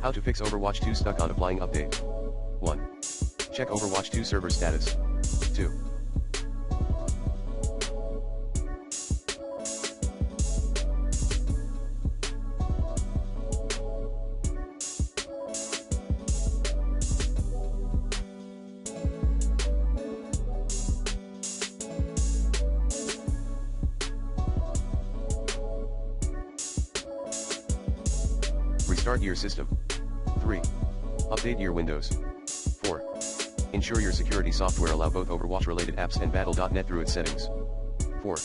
How to fix Overwatch 2 stuck on applying update. 1. Check Overwatch 2 server status. 2. Restart your system. 3. Update your Windows. 4. Ensure your security software allow both Overwatch-related apps and Battle.net through its settings. 4.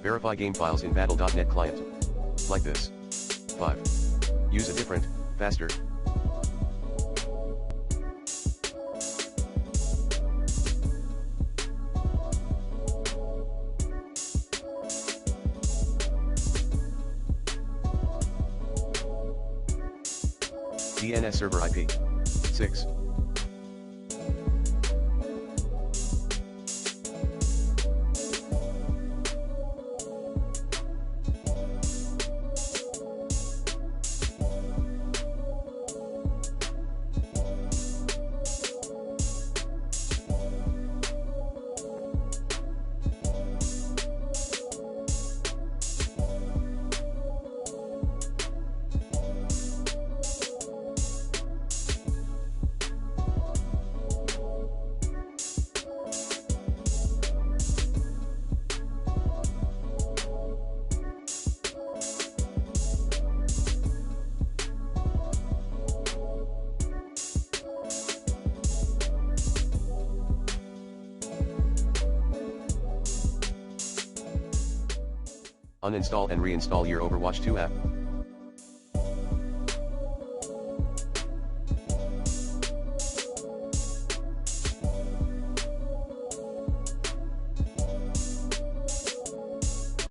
Verify game files in Battle.net client. Like this. 5. Use a different, faster, DNS server IP. 6. Uninstall and reinstall your Overwatch 2 app.